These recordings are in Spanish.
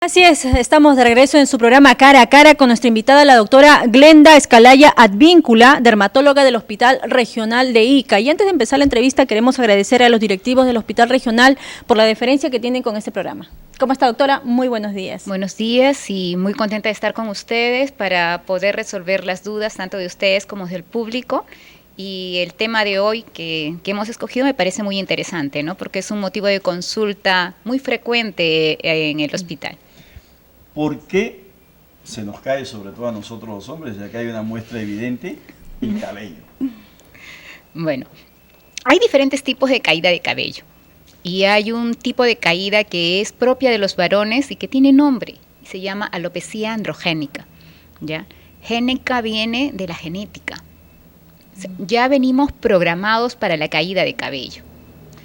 Así es, estamos de regreso en su programa Cara a Cara con nuestra invitada, la doctora Glenda Escalaya Advíncula, dermatóloga del Hospital Regional de Ica. Y antes de empezar la entrevista, queremos agradecer a los directivos del Hospital Regional por la deferencia que tienen con este programa. ¿Cómo está, doctora? Muy buenos días. Buenos días y muy contenta de estar con ustedes para poder resolver las dudas tanto de ustedes como del público. Y el tema de hoy que hemos escogido me parece muy interesante, ¿no? Porque es un motivo de consulta muy frecuente en el hospital. ¿Por qué se nos cae, sobre todo a nosotros los hombres, ya que hay una muestra evidente, el cabello? Bueno, hay diferentes tipos de caída de cabello. Y hay un tipo de caída que es propia de los varones y que tiene nombre. Y se llama alopecia androgénica, ¿ya? Génica viene de la genética. O sea, ya venimos programados para la caída de cabello.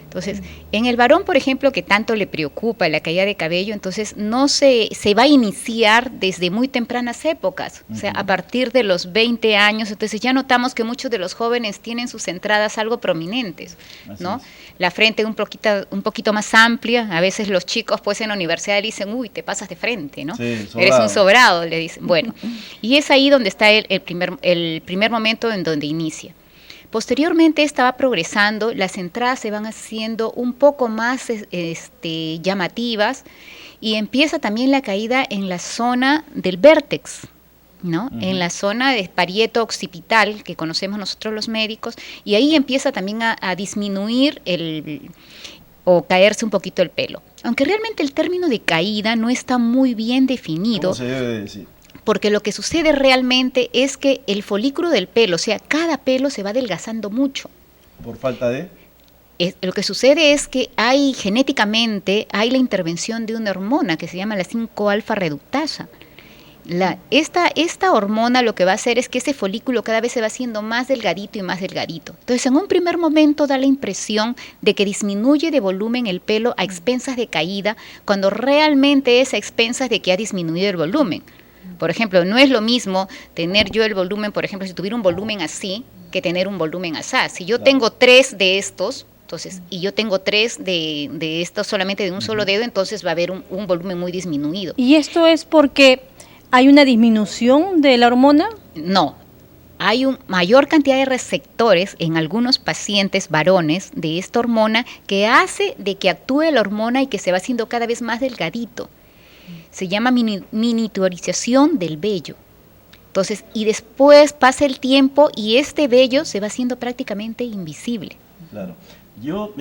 Entonces, en el varón, por ejemplo, que tanto le preocupa la caída de cabello, entonces no se va a iniciar desde muy tempranas épocas, o sea, a partir de los 20 años, entonces ya notamos que muchos de los jóvenes tienen sus entradas algo prominentes, ¿no? La frente un poquito más amplia, a veces los chicos pues en la universidad le dicen, uy, te pasas de frente, ¿no? Sí, eres un sobrado, le dicen. Bueno, y es ahí donde está el primer momento en donde inicia. Posteriormente esta va progresando, las entradas se van haciendo un poco más llamativas y empieza también la caída en la zona del vértex, ¿no? En la zona de parieto occipital que conocemos nosotros los médicos, y ahí empieza también a disminuir o caerse un poquito el pelo. Aunque realmente el término de caída no está muy bien definido. ¿Cómo se debe decir? Porque lo que sucede realmente es que el folículo del pelo, o sea, cada pelo se va adelgazando mucho. ¿Por falta de? Lo que sucede es que genéticamente hay la intervención de una hormona que se llama la 5-alfa reductasa. Esta hormona lo que va a hacer es que ese folículo cada vez se va haciendo más delgadito y más delgadito. Entonces, en un primer momento da la impresión de que disminuye de volumen el pelo a expensas de caída, cuando realmente es a expensas de que ha disminuido el volumen. Por ejemplo, no es lo mismo tener yo el volumen, por ejemplo, si tuviera un volumen así, que tener un volumen así. Si yo tengo 3 de estos, entonces, y yo tengo 3 de estos solamente de un solo dedo, entonces va a haber un volumen muy disminuido. ¿Y esto es porque hay una disminución de la hormona? No. Hay una mayor cantidad de receptores en algunos pacientes varones de esta hormona que hace de que actúe la hormona y que se va haciendo cada vez más delgadito. Se llama miniaturización del vello. Entonces, y después pasa el tiempo y este vello se va haciendo prácticamente invisible. Claro. Yo,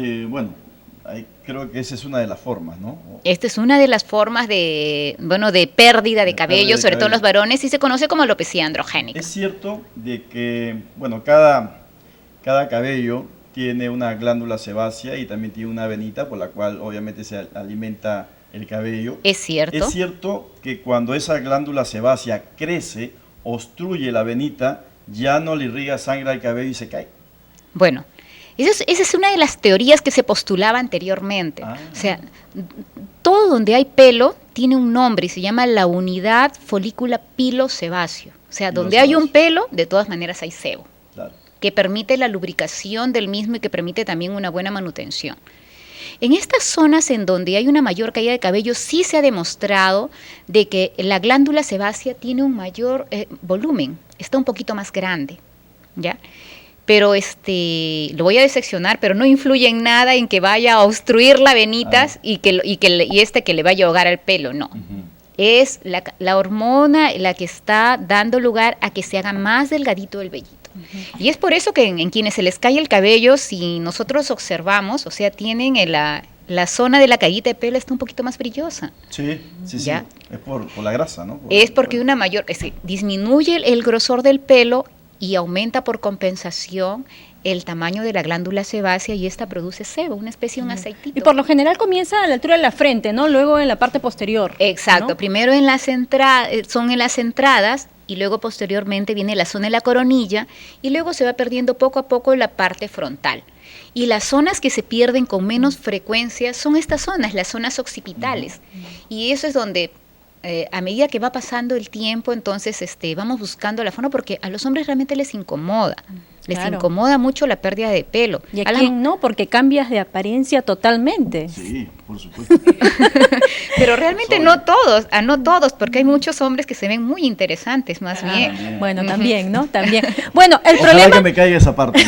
creo que esa es una de las formas, ¿no? Esta es una de las formas de pérdida de cabello, sobre todo en los varones, y se conoce como alopecia androgénica. Es cierto de que, cada cabello tiene una glándula sebácea y también tiene una venita por la cual obviamente se alimenta el cabello. Es cierto. Es cierto que cuando esa glándula sebácea crece, obstruye la venita, ya no le irriga sangre al cabello y se cae. Bueno, esa es una de las teorías que se postulaba anteriormente. O sea, todo donde hay pelo tiene un nombre y se llama la unidad folícula pilosebáceo. O sea, donde hay un pelo, de todas maneras hay sebo, claro, que permite la lubricación del mismo y que permite también una buena manutención. En estas zonas en donde hay una mayor caída de cabello, sí se ha demostrado de que la glándula sebácea tiene un mayor volumen, está un poquito más grande, ¿ya? Pero lo voy a diseccionar, pero no influye en nada en que vaya a obstruir la venitas y que le vaya a ahogar al pelo, no. Es la hormona la que está dando lugar a que se haga más delgadito el vellito. Y es por eso que en quienes se les cae el cabello, si nosotros observamos, o sea, tienen la zona de la caída de pelo está un poquito más brillosa. Sí. Es por la grasa, ¿no? Es porque disminuye el grosor del pelo y aumenta por compensación el tamaño de la glándula sebácea y esta produce sebo, una especie de un aceitito. Y por lo general comienza a la altura de la frente, ¿no? Luego en la parte posterior. Exacto, ¿no? Primero son en las entradas y luego posteriormente viene la zona de la coronilla y luego se va perdiendo poco a poco la parte frontal. Y las zonas que se pierden con menos frecuencia son estas zonas, las zonas occipitales. Y eso es donde a medida que va pasando el tiempo, entonces vamos buscando la forma porque a los hombres realmente les incomoda. Les Claro. incomoda mucho la pérdida de pelo. ¿Y a A las- quién no? Porque cambias de apariencia totalmente. Sí, por supuesto. Pero realmente no todos, porque hay muchos hombres que se ven muy interesantes, más bien. Bueno, también, ¿no? También. Bueno, Ojalá que me caiga esa parte.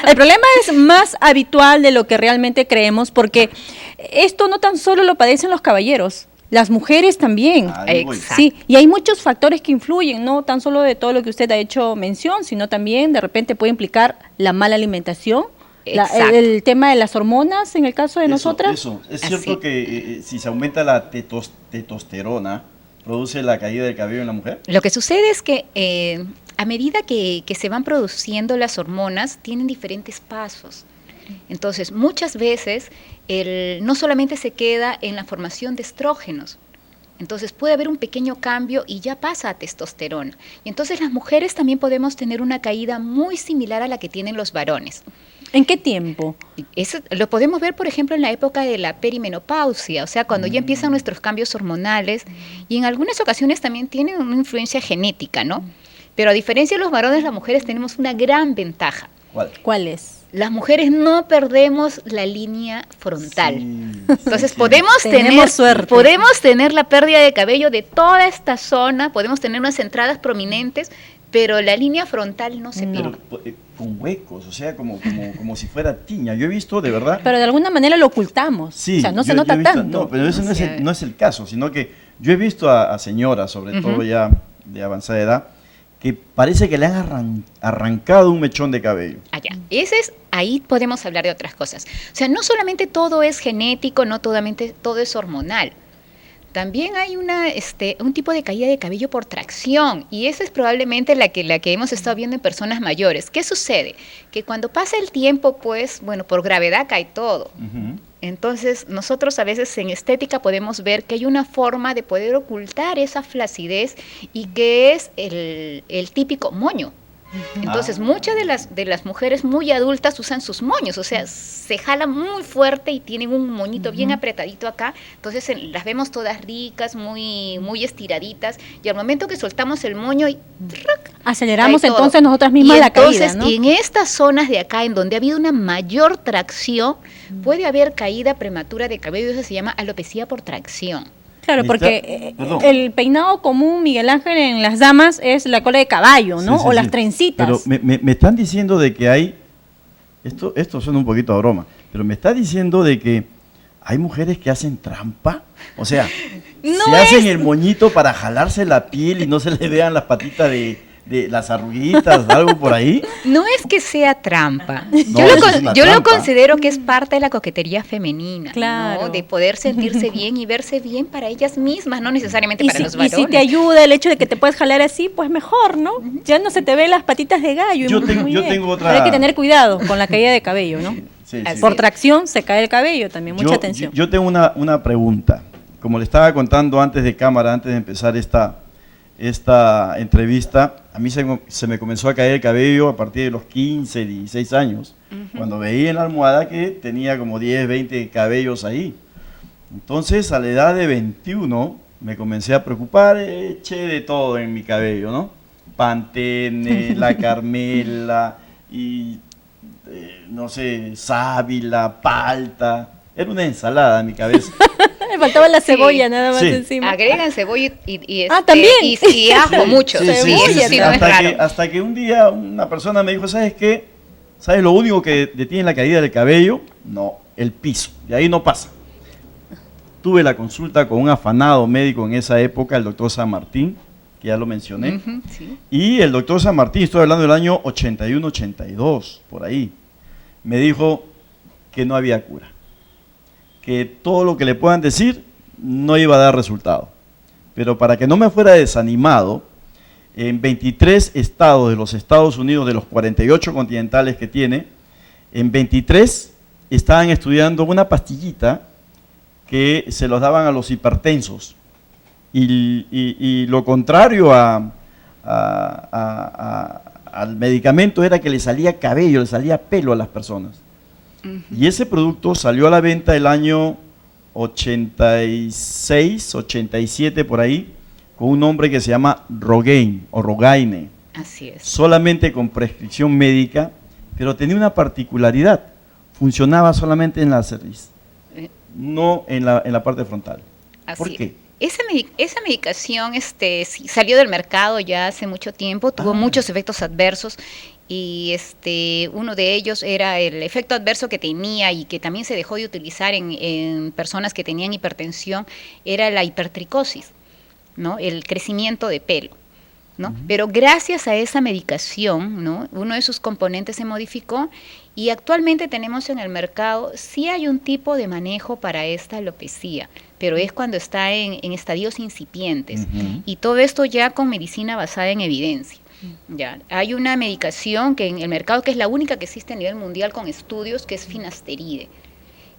el problema es más habitual de lo que realmente creemos, porque esto no tan solo lo padecen los caballeros, las mujeres también. Ahí voy. Exacto. Sí, y hay muchos factores que influyen, no tan solo de todo lo que usted ha hecho mención, sino también de repente puede implicar la mala alimentación, Exacto. el tema de las hormonas en el caso de nosotras. Eso. Es Así. cierto que si se aumenta la testosterona, produce la caída del cabello en la mujer. Lo que sucede es que a medida que se van produciendo las hormonas, tienen diferentes pasos. Entonces, muchas veces no solamente se queda en la formación de estrógenos, entonces puede haber un pequeño cambio y ya pasa a testosterona. Y entonces las mujeres también podemos tener una caída muy similar a la que tienen los varones. ¿En qué tiempo? Eso lo podemos ver, por ejemplo, en la época de la perimenopausia, o sea, cuando ya empiezan nuestros cambios hormonales, y en algunas ocasiones también tienen una influencia genética, ¿no? Pero a diferencia de los varones, las mujeres tenemos una gran ventaja. ¿Cuál es? Las mujeres no perdemos la línea frontal. Sí, Entonces sí. Tenemos suerte. podemos tener la pérdida de cabello de toda esta zona, podemos tener unas entradas prominentes, pero la línea frontal no se Pero pierde. con huecos, o sea, como si fuera tiña. Yo he visto, de verdad. Pero de alguna manera lo ocultamos. Sí, o sea, no se yo nota he visto- tanto. No, pero ese No sé. no es el caso, sino que yo he visto a señoras, sobre todo ya de avanzada edad, que parece que le han arrancado un mechón de cabello. Allá. Ahí podemos hablar de otras cosas. O sea, no solamente todo es genético, no solamente todo es hormonal. También hay un tipo de caída de cabello por tracción, y esa es probablemente la que hemos estado viendo en personas mayores. ¿Qué sucede? Que cuando pasa el tiempo, pues, bueno, por gravedad cae todo. Ujú. Entonces, nosotros a veces en estética podemos ver que hay una forma de poder ocultar esa flacidez, y que es el típico moño. Entonces, muchas de las mujeres muy adultas usan sus moños, o sea, se jalan muy fuerte y tienen un moñito bien apretadito acá. Entonces, las vemos todas ricas, muy, muy estiraditas, y al momento que soltamos el moño y ¡trac! Aceleramos cae todo. entonces nosotras mismas Y la caída, entonces, ¿no? en estas zonas de acá, en donde ha habido una mayor tracción, puede haber caída prematura de cabello. Eso se llama alopecia por tracción. Claro, Está- porque perdón. el peinado común, Miguel Ángel, en las damas es la cola de caballo, ¿no? Sí, sí, o las sí. trencitas. Pero me están diciendo de que hay, esto suena un poquito a broma, pero me está diciendo de que hay mujeres que hacen trampa, o sea, No se hacen el moñito para jalarse la piel y no se le vean las patitas de las arruguitas, algo por ahí. No es que sea trampa. No, Yo eso es una lo trampa. considero que es parte de la coquetería femenina, Claro. ¿no? De poder sentirse bien y verse bien para ellas mismas, no necesariamente Y para si, los y varones. si te ayuda el hecho de que te puedes jalar así, pues mejor, ¿no? Ya no se te ven las patitas de gallo. y Yo muy tengo- yo bien. tengo otra- Pero hay que tener cuidado con la caída de cabello, ¿no? Sí, Así Por es. tracción se cae el cabello también, mucha atención. Yo tengo una pregunta. Como le estaba contando antes de cámara, antes de empezar esta entrevista, a mí se me comenzó a caer el cabello a partir de los 15, 16 años, cuando veía en la almohada que tenía como 10, 20 cabellos ahí. Entonces, a la edad de 21, me comencé a preocupar, eché de todo en mi cabello, ¿no? Pantene, la Carmela, y no sé, sábila, palta. Era una ensalada en mi cabeza. Me faltaba la cebolla nada más Sí. encima. Agregan cebolla y también. y ajo mucho. Sí, sí, Cebolla, sí, sí. no es raro. Hasta que un día una persona me dijo, ¿sabes qué? ¿Sabes lo único que detiene la caída del cabello? No, el piso. De ahí no pasa. Tuve la consulta con un afanado médico en esa época, el doctor San Martín, que ya lo mencioné. Ujú, sí. Y el doctor San Martín, estoy hablando del año 81, 82, por ahí, me dijo que no había cura, que todo lo que le puedan decir no iba a dar resultado. Pero para que no me fuera desanimado, en 23 estados de los Estados Unidos, de los 48 continentales que tiene, en 23 estaban estudiando una pastillita que se los daban a los hipertensos. Y lo contrario al medicamento era que le salía cabello, le salía pelo a las personas. Y ese producto salió a la venta el año 86, 87 por ahí, con un nombre que se llama Rogaine o Rogaine. Así es. Solamente con prescripción médica, pero tenía una particularidad, funcionaba solamente en la cerviz, no en la parte frontal. Así ¿Por qué? Esa medicación sí, salió del mercado ya hace mucho tiempo, tuvo muchos efectos adversos y uno de ellos era el efecto adverso que tenía y que también se dejó de utilizar en personas que tenían hipertensión, era la hipertricosis, ¿no? El crecimiento de pelo, ¿no? Pero gracias a esa medicación, ¿no? Uno de sus componentes se modificó y actualmente tenemos en el mercado, sí hay un tipo de manejo para esta alopecia, pero es cuando está en estadios incipientes. Y todo esto ya con medicina basada en evidencia. Ya, hay una medicación que en el mercado, que es la única que existe a nivel mundial con estudios, que es finasteride,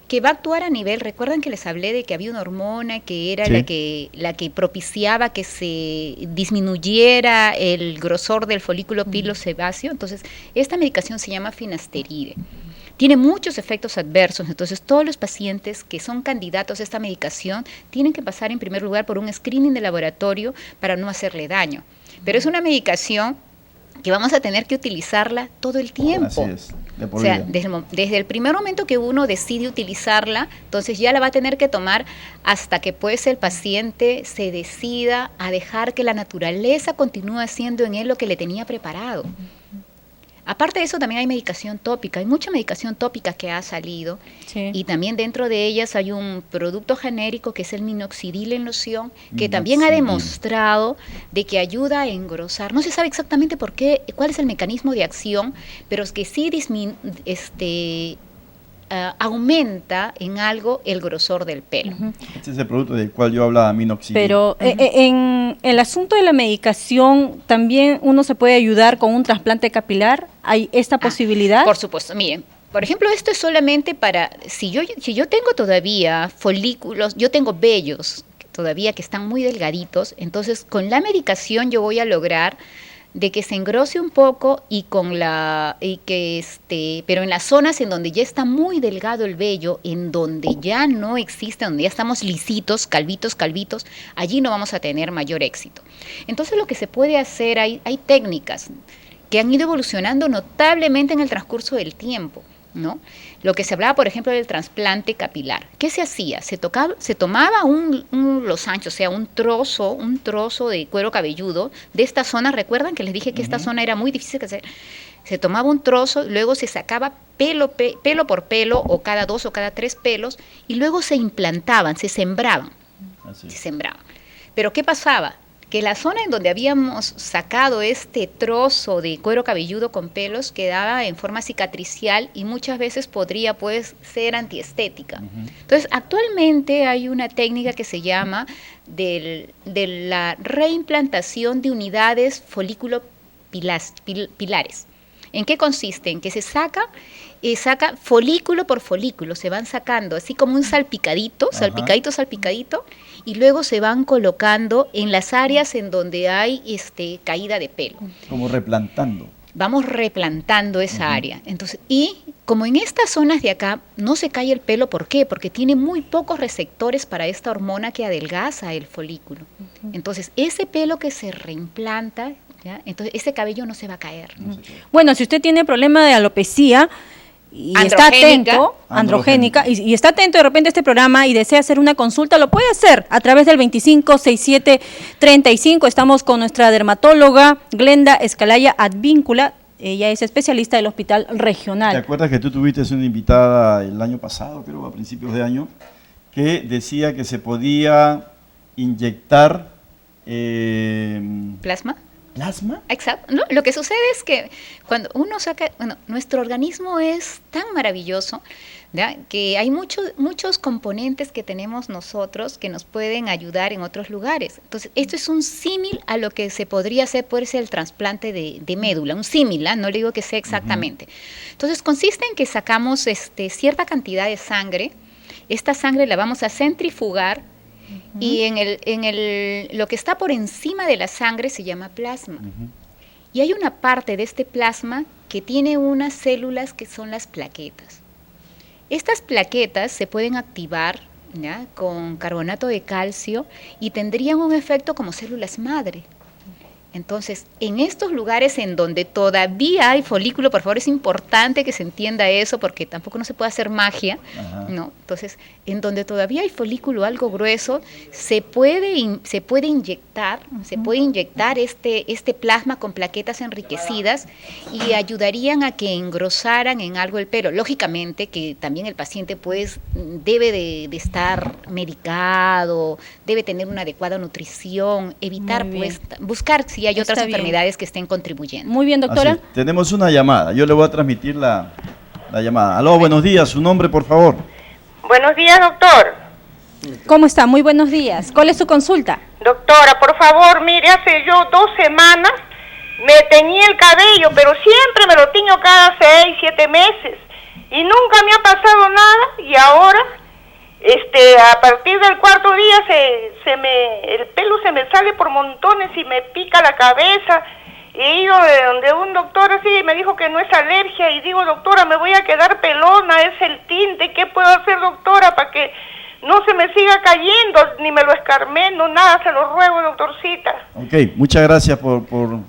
que va a actuar a nivel, recuerdan que les hablé de que había una hormona que era la que propiciaba que se disminuyera el grosor del folículo pilosebáceo. Entonces, esta medicación se llama finasteride. Tiene muchos efectos adversos, entonces todos los pacientes que son candidatos a esta medicación tienen que pasar en primer lugar por un screening de laboratorio para no hacerle daño. Pero es una medicación que vamos a tener que utilizarla todo el tiempo. Así es, de por O sea, vida. desde el primer momento que uno decide utilizarla, entonces ya la va a tener que tomar hasta que pues el paciente se decida a dejar que la naturaleza continúe haciendo en él lo que le tenía preparado. Aparte de eso, también hay medicación tópica, hay mucha medicación tópica que ha salido, y también dentro de ellas hay un producto genérico que es el minoxidil en loción, que también ha demostrado de que ayuda a engrosar. No se sabe exactamente por qué, cuál es el mecanismo de acción, pero es que sí aumenta en algo el grosor del pelo. Este es el producto del cual yo hablaba, minoxidil. Pero en el asunto de la medicación, ¿también uno se puede ayudar con un trasplante capilar? ¿Hay esta posibilidad? Por supuesto, miren. Por ejemplo, esto es solamente para, si yo tengo todavía folículos, yo tengo vellos todavía que están muy delgaditos, entonces con la medicación yo voy a lograr de que se engrose un poco pero en las zonas en donde ya está muy delgado el vello, en donde ya no existe, donde ya estamos lisitos, calvitos, allí no vamos a tener mayor éxito. Entonces lo que se puede hacer, hay técnicas que han ido evolucionando notablemente en el transcurso del tiempo, ¿no? Lo que se hablaba, por ejemplo, del trasplante capilar. ¿Qué se hacía? Se tomaba un losancho, o sea, un trozo de cuero cabelludo de esta zona. Recuerdan que les dije que esta zona era muy difícil de hacer. Se tomaba un trozo, luego se sacaba pelo por pelo, o cada 2 o cada 3 pelos, y luego se implantaban, se sembraban. Pero ¿qué pasaba? Que la zona en donde habíamos sacado este trozo de cuero cabelludo con pelos quedaba en forma cicatricial y muchas veces podría pues ser antiestética. Entonces, actualmente hay una técnica que se llama de la reimplantación de unidades folículo-pilares. ¿En qué consiste? En que se saca folículo por folículo, se van sacando así como un salpicadito, y luego se van colocando en las áreas en donde hay caída de pelo. Como replantando. Vamos replantando esa área. Entonces, y como en estas zonas de acá no se cae el pelo, ¿por qué? Porque tiene muy pocos receptores para esta hormona que adelgaza el folículo. Entonces, ese pelo que se reimplanta, ¿ya? Entonces ese cabello no se va a caer. Bueno, si usted tiene problema de alopecia y está atento, androgénica, y está atento de repente a este programa y desea hacer una consulta, lo puede hacer a través del 256735. Estamos con nuestra dermatóloga Glenda Escalaya Advíncula. Ella es especialista del Hospital Regional. ¿Te acuerdas que tú tuviste una invitada el año pasado, creo, a principios de año, que decía que se podía inyectar ¿Plasma? ¿Plasma? Exacto. No, lo que sucede es que cuando uno saca, nuestro organismo es tan maravilloso, ¿ya? Que hay muchos componentes que tenemos nosotros que nos pueden ayudar en otros lugares. Entonces, esto es un símil a lo que se podría hacer, puede ser el trasplante de médula, un símil, no le digo que sea exactamente. Entonces, consiste en que sacamos cierta cantidad de sangre, esta sangre la vamos a centrifugar, y lo que está por encima de la sangre se llama plasma. Y hay una parte de este plasma que tiene unas células que son las plaquetas. Estas plaquetas se pueden activar, ¿ya?, con carbonato de calcio y tendrían un efecto como células madre. Entonces, en estos lugares en donde todavía hay folículo, por favor, es importante que se entienda eso, porque tampoco no se puede hacer magia, ¿no? Entonces, en donde todavía hay folículo algo grueso, se puede inyectar este plasma con plaquetas enriquecidas y ayudarían a que engrosaran en algo el pelo. Lógicamente que también el paciente pues debe de estar medicado, debe tener una adecuada nutrición, evitar pues buscar si hay otras enfermedades que estén contribuyendo. Muy bien, doctora. Así, tenemos una llamada, yo le voy a transmitir la llamada. Aló, buenos días, su nombre por favor. Buenos días, doctor. ¿Cómo está? Muy buenos días. ¿Cuál es su consulta? Doctora, por favor, mire, hace yo 2 semanas me teñí el cabello, pero siempre me lo tiño cada 6, 7 meses y nunca me ha pasado nada y ahora, a partir del 4.º día el pelo se me sale por montones y me pica la cabeza. He ido de donde un doctor así me dijo que no es alergia y digo, doctora, me voy a quedar pelona, es el tinte, ¿qué puedo hacer, doctora, para que no se me siga cayendo, ni me lo escarmen, no nada, se lo ruego, doctorcita? Ok, muchas gracias por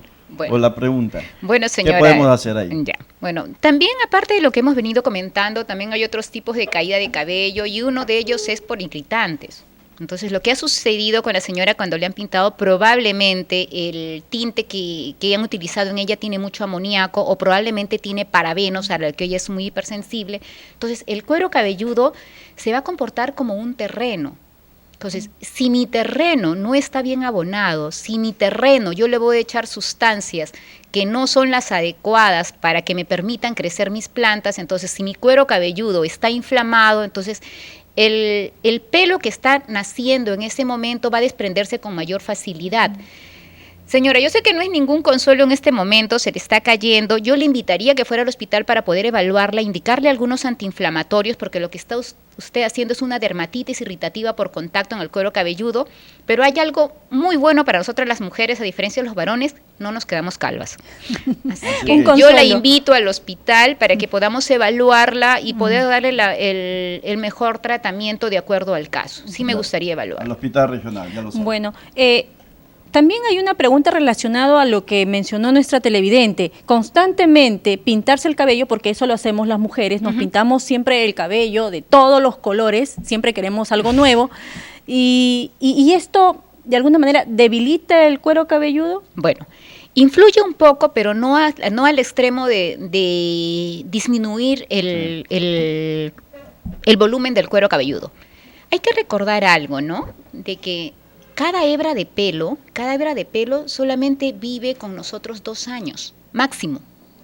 la pregunta. Bueno, señora, ¿qué podemos hacer ahí? Ya. Bueno, también aparte de lo que hemos venido comentando, también hay otros tipos de caída de cabello y uno de ellos es por irritantes. Entonces, lo que ha sucedido con la señora cuando le han pintado, probablemente el tinte que han utilizado en ella tiene mucho amoníaco o probablemente tiene parabenos, a la que ella es muy hipersensible. Entonces, el cuero cabelludo se va a comportar como un terreno. Entonces, si mi terreno no está bien abonado, si mi terreno yo le voy a echar sustancias que no son las adecuadas para que me permitan crecer mis plantas, entonces si mi cuero cabelludo está inflamado, entonces el pelo que está naciendo en ese momento va a desprenderse con mayor facilidad. Señora, yo sé que no es ningún consuelo en este momento, se le está cayendo. Yo le invitaría a que fuera al hospital para poder evaluarla, indicarle algunos antiinflamatorios, porque lo que está usted haciendo es una dermatitis irritativa por contacto en el cuero cabelludo. Pero hay algo muy bueno para nosotras las mujeres, a diferencia de los varones, no nos quedamos calvas. Así que yo la invito al hospital para que podamos evaluarla y poder darle el mejor tratamiento de acuerdo al caso. Sí me gustaría evaluar. Al hospital regional, ya lo saben. Bueno, también hay una pregunta relacionada a lo que mencionó nuestra televidente. Constantemente pintarse el cabello, porque eso lo hacemos las mujeres, nos pintamos siempre el cabello de todos los colores, siempre queremos algo nuevo. Y esto, de alguna manera, ¿debilita el cuero cabelludo? Bueno, influye un poco, pero no al extremo de disminuir el volumen del cuero cabelludo. Hay que recordar algo, ¿no? De que cada hebra de pelo solamente vive con nosotros 2 años, máximo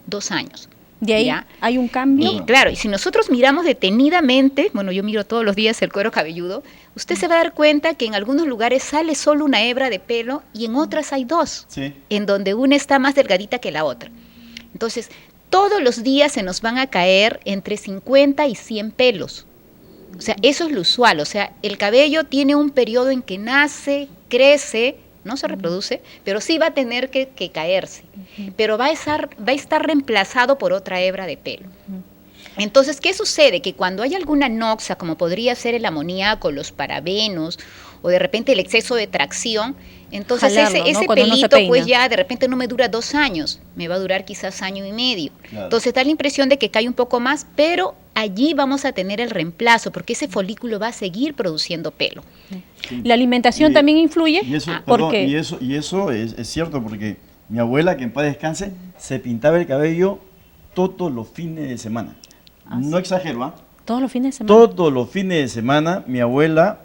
2 años. ¿De ahí hay un cambio? Y claro, y si nosotros miramos detenidamente, bueno, yo miro todos los días el cuero cabelludo, usted se va a dar cuenta que en algunos lugares sale solo una hebra de pelo y en otras hay 2, en donde una está más delgadita que la otra. Entonces, todos los días se nos van a caer entre 50 y 100 pelos. O sea, eso es lo usual. O sea, el cabello tiene un periodo en que nace, crece, no se reproduce, pero sí va a tener que caerse. Pero va a estar reemplazado por otra hebra de pelo. Entonces, ¿qué sucede? Que cuando hay alguna noxa, como podría ser el amoníaco, los parabenos, o de repente el exceso de tracción, entonces jalarlo, ese pelito pues ya de repente no me dura 2 años, me va a durar quizás 1 año y medio. Claro. Entonces da la impresión de que cae un poco más, pero allí vamos a tener el reemplazo, porque ese folículo va a seguir produciendo pelo. Sí. ¿La alimentación también influye? Y eso es cierto, porque mi abuela, que en paz descanse, se pintaba el cabello todos los fines de semana. No exagero, ¿ah? ¿Todos los fines de semana? Todos los fines de semana mi abuela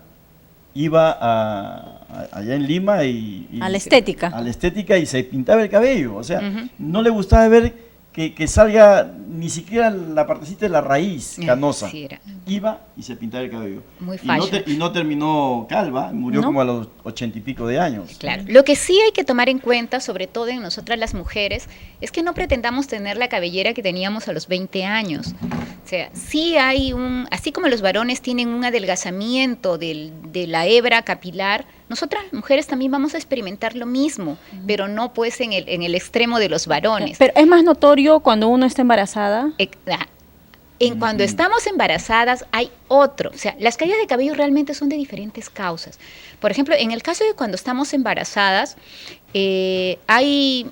iba allá en Lima a la estética. A la estética y se pintaba el cabello. O sea, no le gustaba ver que salga ni siquiera la partecita de la raíz canosa. Sí, iba y se pintaba el cabello. Muy fácil. Y no terminó calva, murió como a los 80 y pico de años. Claro. Lo que sí hay que tomar en cuenta, sobre todo en nosotras las mujeres, es que no pretendamos tener la cabellera que teníamos a los 20 años. O sea, sí hay así como los varones tienen un adelgazamiento de la hebra capilar, nosotras mujeres también vamos a experimentar lo mismo, pero no pues en el extremo de los varones. Pero es más notorio cuando uno está embarazada. Cuando estamos embarazadas hay otro. O sea, las caídas de cabello realmente son de diferentes causas. Por ejemplo, en el caso de cuando estamos embarazadas, hay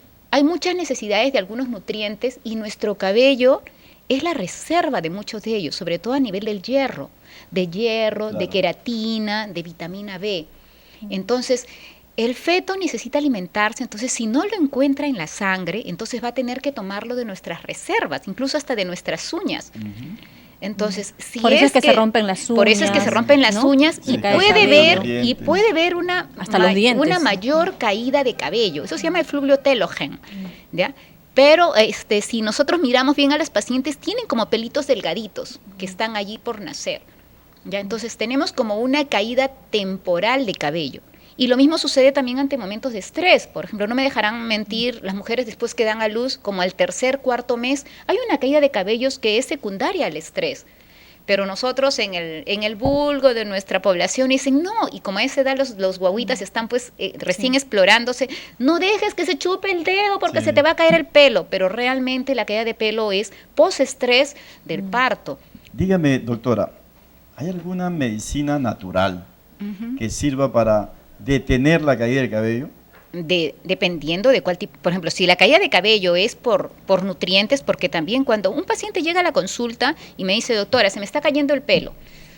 muchas necesidades de algunos nutrientes y nuestro cabello es la reserva de muchos de ellos, sobre todo a nivel del hierro, claro, de queratina, de vitamina B. Entonces, el feto necesita alimentarse, entonces si no lo encuentra en la sangre, entonces va a tener que tomarlo de nuestras reservas, incluso hasta de nuestras uñas. Entonces, si por eso es que se rompen las uñas. Por eso es que se rompen las uñas y puede ver una mayor caída de cabello. Eso se llama efluvio telógeno, ¿ya? Pero si nosotros miramos bien a las pacientes, tienen como pelitos delgaditos que están allí por nacer, ¿ya? Entonces tenemos como una caída temporal de cabello. Y lo mismo sucede también ante momentos de estrés. Por ejemplo, no me dejarán mentir, las mujeres después que dan a luz, como al tercer, cuarto mes, hay una caída de cabellos que es secundaria al estrés. Pero nosotros en el vulgo de nuestra población dicen, no, y como a esa edad los guaguitas están pues recién explorándose, no dejes que se chupe el dedo porque se te va a caer el pelo. Pero realmente la caída de pelo es postestrés del parto. Dígame, doctora, ¿hay alguna medicina natural que sirva para detener la caída del cabello? Dependiendo de cuál tipo, por ejemplo, si la caída de cabello es por nutrientes, porque también cuando un paciente llega a la consulta y me dice, doctora, se me está cayendo el pelo,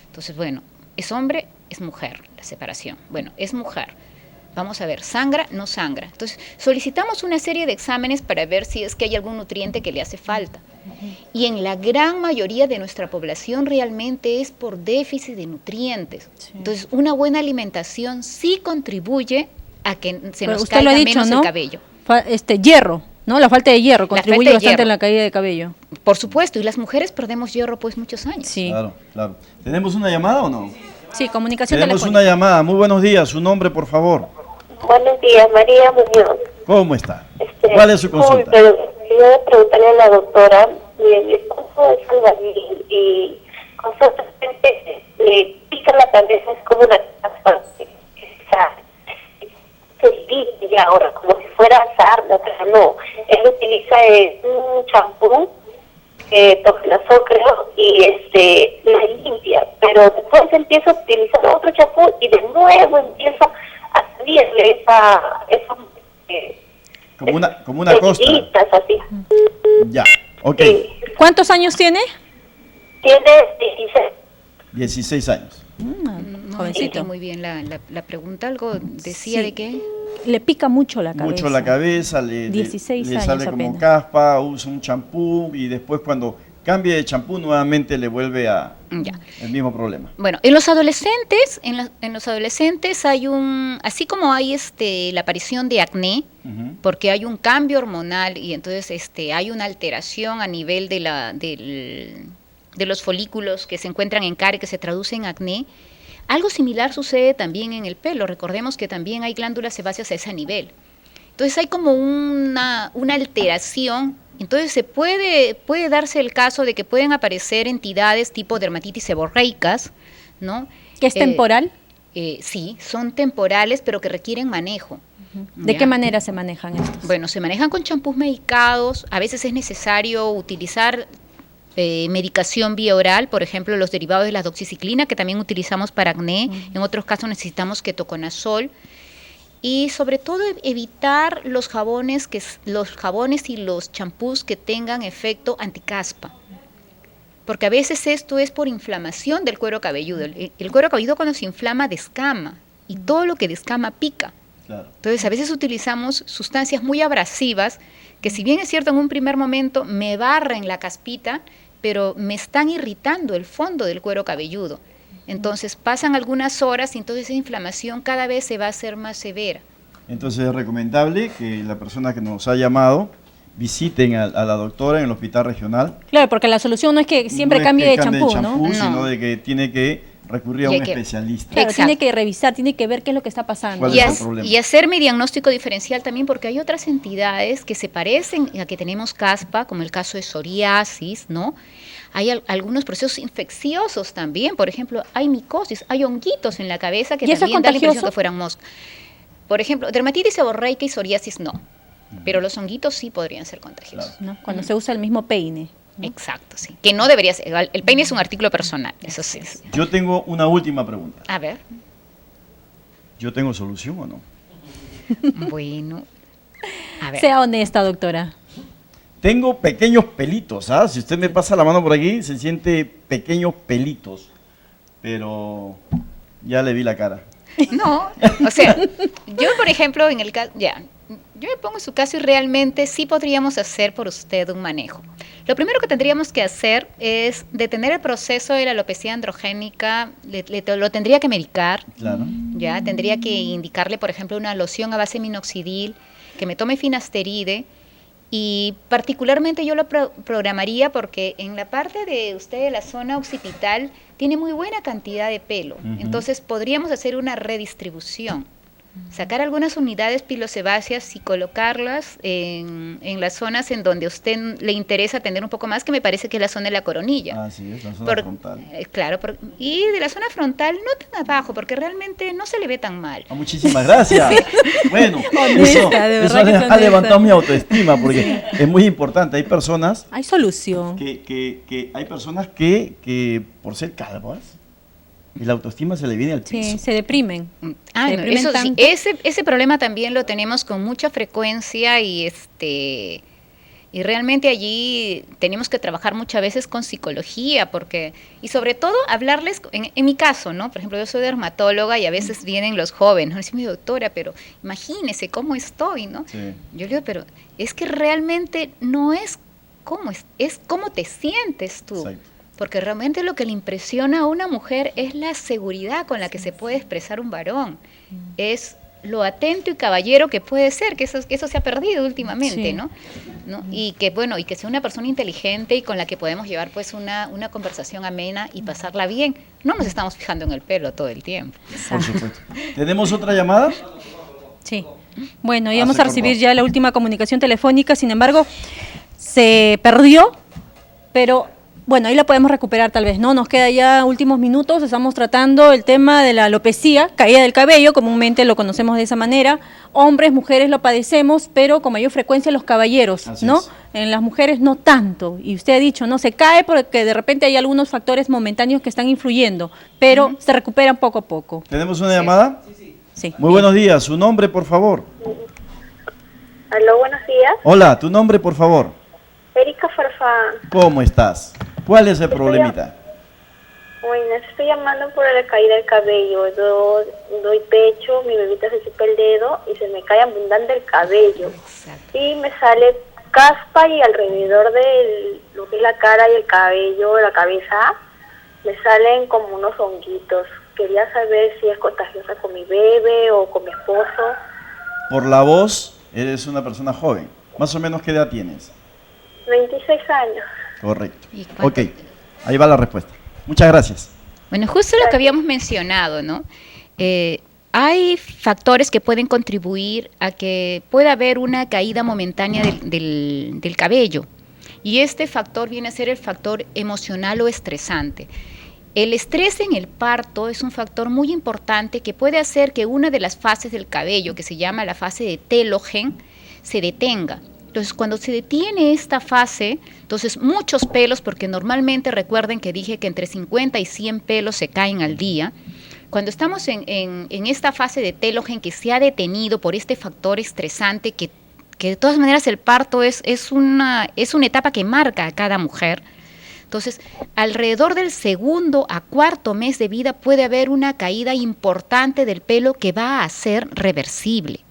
entonces, bueno, ¿es hombre? ¿Es mujer? La separación. Bueno, es mujer. Vamos a ver, ¿sangra? ¿No sangra? Entonces, solicitamos una serie de exámenes para ver si es que hay algún nutriente que le hace falta. Y en la gran mayoría de nuestra población realmente es por déficit de nutrientes. Sí. Entonces, una buena alimentación sí contribuye a que se nos caiga menos el cabello. Hierro, ¿no? La falta de hierro contribuye bastante en la caída de cabello. Por supuesto, y las mujeres perdemos hierro pues muchos años. Sí. Claro, claro. ¿Tenemos una llamada o no? Sí, comunicación Tenemos telefónica. una llamada. Muy buenos días. Su nombre, por favor. Buenos días, María Muñoz. ¿Cómo está? ¿Cuál es su consulta? Quiero preguntarle a la doctora, mi esposo es albañil y constantemente le pica la cabeza, es como una capa se limpia ya ahora, como si fuera sarna, pero no. Él utiliza un champú, Toxinazol creo, y la limpia, pero después empieza a utilizar otro champú y de nuevo empieza a salirle como una costra. Así. Ya, ok. Sí. ¿Cuántos años tiene? Tiene 16. 16 años. Jovencito. Muy bien la pregunta, algo decía de qué. Le pica mucho la cabeza. Mucho la cabeza, le 16 le años sale apenas. como caspa, usa un champú y después cuando cambie de champú nuevamente le vuelve el mismo problema. Bueno, en los adolescentes, en los adolescentes hay así como hay la aparición de acné, porque hay un cambio hormonal y entonces hay una alteración a nivel de los folículos que se encuentran en cara y que se traduce en acné. Algo similar sucede también en el pelo. Recordemos que también hay glándulas sebáceas a ese nivel. Entonces hay como una alteración. Entonces se puede darse el caso de que pueden aparecer entidades tipo dermatitis seborreicas, ¿no? ¿Que es temporal? Sí, son temporales, pero que requieren manejo. ¿De qué manera se manejan estos? Bueno, se manejan con champús medicados. A veces es necesario utilizar medicación vía oral, por ejemplo, los derivados de la doxiciclina, que también utilizamos para acné. En otros casos necesitamos ketoconazol. Y sobre todo evitar los jabones y los champús que tengan efecto anticaspa. Porque a veces esto es por inflamación del cuero cabelludo. El cuero cabelludo cuando se inflama descama y todo lo que descama pica. Claro. Entonces a veces utilizamos sustancias muy abrasivas que si bien es cierto en un primer momento me barren la caspita, pero me están irritando el fondo del cuero cabelludo. Entonces pasan algunas horas y entonces esa inflamación cada vez se va a hacer más severa. Entonces es recomendable que la persona que nos ha llamado visiten a la doctora en el hospital regional. Claro, porque la solución no es que siempre cambie de champú, ¿no? Sino de que tiene que recurrir a un especialista. Claro, tiene que revisar, tiene que ver qué es lo que está pasando. ¿Cuál es el problema? Y hacer mi diagnóstico diferencial también, porque hay otras entidades que se parecen a que tenemos caspa, como el caso de psoriasis, ¿no? Hay algunos procesos infecciosos también, por ejemplo, hay micosis, hay honguitos en la cabeza que también da la impresión que fueran moscas. Por ejemplo, dermatitis seborreica y psoriasis no, pero los honguitos sí podrían ser contagiosos. ¿No? Cuando se usa el mismo peine. ¿no? Exacto, sí. Que no debería ser. El peine es un artículo personal, eso sí. Yo tengo una última pregunta. A ver. ¿Yo tengo solución o no? Bueno. A ver. Sea honesta, doctora. Tengo pequeños pelitos, ¿ah? Si usted me pasa la mano por aquí, se siente pequeños pelitos. Pero ya le vi la cara. No, o sea, yo por ejemplo, en el caso, yo me pongo en su caso y realmente sí podríamos hacer por usted un manejo. Lo primero que tendríamos que hacer es detener el proceso de la alopecia androgénica, lo tendría que medicar, Claro. ya tendría que indicarle, por ejemplo, una loción a base de minoxidil, que me tome finasteride, y particularmente yo lo programaría porque en la parte de usted de la zona occipital tiene muy buena cantidad de pelo. Entonces podríamos hacer una redistribución. Sacar algunas unidades pilosebáceas y colocarlas en las zonas en donde a usted le interesa tener un poco más, que me parece que es la zona de la coronilla. Ah, sí, es la zona frontal. Claro, y de la zona frontal no tan abajo, porque realmente no se le ve tan mal. Ah, muchísimas gracias. Bueno, Honesta, de eso verdad que es ha honesta. levantado mi autoestima, porque es muy importante. Hay personas Hay solución. que hay personas que por ser calvas, y la autoestima se le viene al piso. Sí, se deprimen. Ah, Se no, deprimen eso sí, tanto. ese problema también lo tenemos con mucha frecuencia y realmente allí tenemos que trabajar muchas veces con psicología, y sobre todo hablarles, en mi caso, ¿no? Por ejemplo, yo soy dermatóloga y a veces vienen los jóvenes, ¿no? Dicen, mi doctora, pero imagínese cómo estoy, ¿no? Sí. Yo le digo, pero es que realmente no es cómo es cómo te sientes tú. Exacto. Porque realmente lo que le impresiona a una mujer es la seguridad con la que se puede expresar un varón. Es lo atento y caballero que puede ser, que eso se ha perdido últimamente, Sí. ¿no? Y que sea una persona inteligente y con la que podemos llevar pues una conversación amena y pasarla bien. No nos estamos fijando en el pelo todo el tiempo. Por supuesto. ¿Tenemos otra llamada? Sí. Bueno, íbamos se a recibir cortó. ya la última comunicación telefónica, sin embargo, se perdió, pero bueno, ahí la podemos recuperar tal vez, ¿no? Nos queda ya últimos minutos, estamos tratando el tema de la alopecia, caída del cabello, comúnmente lo conocemos de esa manera. Hombres, mujeres lo padecemos, pero con mayor frecuencia los caballeros, Así ¿no? es. En las mujeres no tanto. Y usted ha dicho, no, se cae porque de repente hay algunos factores momentáneos que están influyendo, pero se recuperan poco a poco. ¿Tenemos una llamada? Sí. Muy buenos días. ¿Su nombre, por favor? Aló, buenos días. Hola, tu nombre, por favor. Erika Farfán. ¿Cómo estás? ¿Cuál es el problemita? Bueno, estoy llamando por la caída del cabello. Doy pecho, mi bebita se chupa el dedo y se me cae abundante el cabello. Exacto. Y me sale caspa y alrededor de lo que es la cara y el cabello, la cabeza, me salen como unos honguitos. Quería saber si es contagiosa con mi bebé o con mi esposo. Por la voz, eres una persona joven. ¿Más o menos qué edad tienes? 26 años. Correcto. ¿Y cuánto? Ok, ahí va la respuesta. Muchas gracias. Bueno, justo lo que habíamos mencionado, ¿no? Hay factores que pueden contribuir a que pueda haber una caída momentánea del cabello. Y este factor viene a ser el factor emocional o estresante. El estrés en el parto es un factor muy importante que puede hacer que una de las fases del cabello, que se llama la fase de telogen, se detenga. Entonces, cuando se detiene esta fase, entonces muchos pelos, porque normalmente recuerden que dije que entre 50 y 100 pelos se caen al día. Cuando estamos en esta fase de telogen que se ha detenido por este factor estresante, que de todas maneras el parto es una etapa que marca a cada mujer. Entonces, alrededor del segundo a cuarto mes de vida puede haber una caída importante del pelo que va a ser reversible.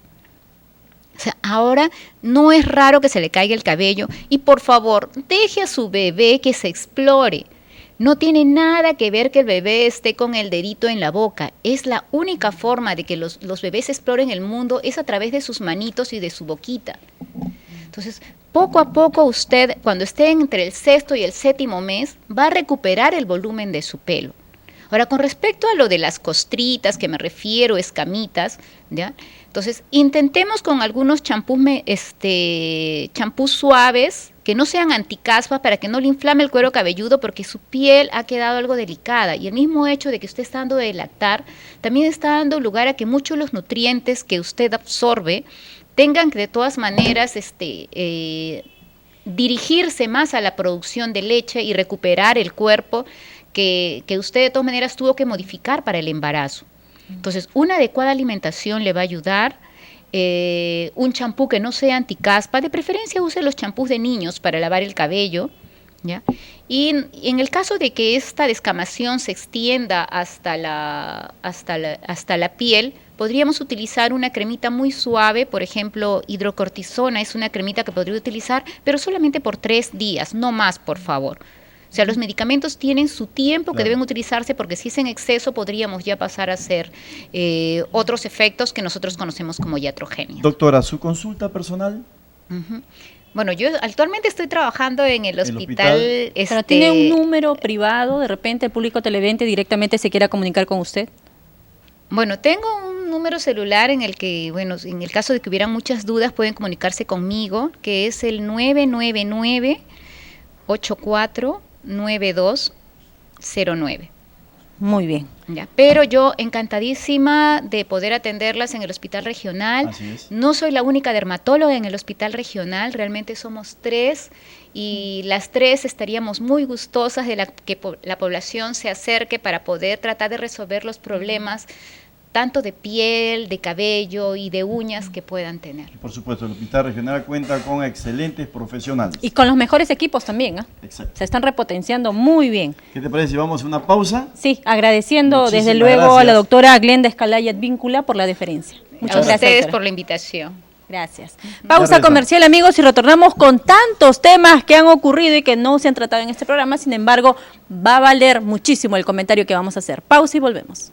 O sea, ahora no es raro que se le caiga el cabello y por favor, deje a su bebé que se explore. No tiene nada que ver que el bebé esté con el dedito en la boca. Es la única forma de que los bebés exploren el mundo es a través de sus manitos y de su boquita. Entonces, poco a poco usted, cuando esté entre el sexto y el séptimo mes, va a recuperar el volumen de su pelo. Ahora, con respecto a lo de las costritas, que me refiero, escamitas, ¿ya? Entonces, intentemos con algunos champús suaves, que no sean anticaspa, para que no le inflame el cuero cabelludo, porque su piel ha quedado algo delicada. Y el mismo hecho de que usted está dando de lactar, también está dando lugar a que muchos de los nutrientes que usted absorbe tengan que de todas maneras dirigirse más a la producción de leche y recuperar el cuerpo que usted de todas maneras tuvo que modificar para el embarazo. Entonces, una adecuada alimentación le va a ayudar. Un champú que no sea anticaspa, de preferencia use los champús de niños para lavar el cabello, ¿ya? Y en el caso de que esta descamación se extienda hasta la piel, podríamos utilizar una cremita muy suave, por ejemplo, hidrocortisona es una cremita que podría utilizar, pero solamente por 3 días, no más, por favor. O sea, los medicamentos tienen su tiempo que deben utilizarse, porque si es en exceso podríamos ya pasar a ser otros efectos que nosotros conocemos como iatrogenia. Doctora, ¿su consulta personal? Bueno, yo actualmente estoy trabajando en el hospital. ¿Pero tiene un número privado? De repente el público televidente directamente se quiera comunicar con usted. Bueno, tengo un número celular en el que, bueno, en el caso de que hubieran muchas dudas pueden comunicarse conmigo, que es el 999-849209. Muy bien. Ya, pero yo encantadísima de poder atenderlas en el hospital regional. Así es. No soy la única dermatóloga en el hospital regional, realmente somos 3 y las 3 estaríamos muy gustosas de que la población se acerque para poder tratar de resolver los problemas tanto de piel, de cabello y de uñas que puedan tener. Por supuesto, el hospital regional cuenta con excelentes profesionales. Y con los mejores equipos también, ¿eh? Exacto. Se están repotenciando muy bien. ¿Qué te parece si vamos a una pausa? Sí, agradeciendo Muchísimas desde luego gracias a la doctora Glenda Escalaya Advíncula por la deferencia. Muchas A gracias, ustedes doctora. por la invitación. Gracias. Pausa regresamos. comercial, amigos, y retornamos con tantos temas que han ocurrido y que no se han tratado en este programa. Sin embargo, va a valer muchísimo el comentario que vamos a hacer. Pausa y volvemos.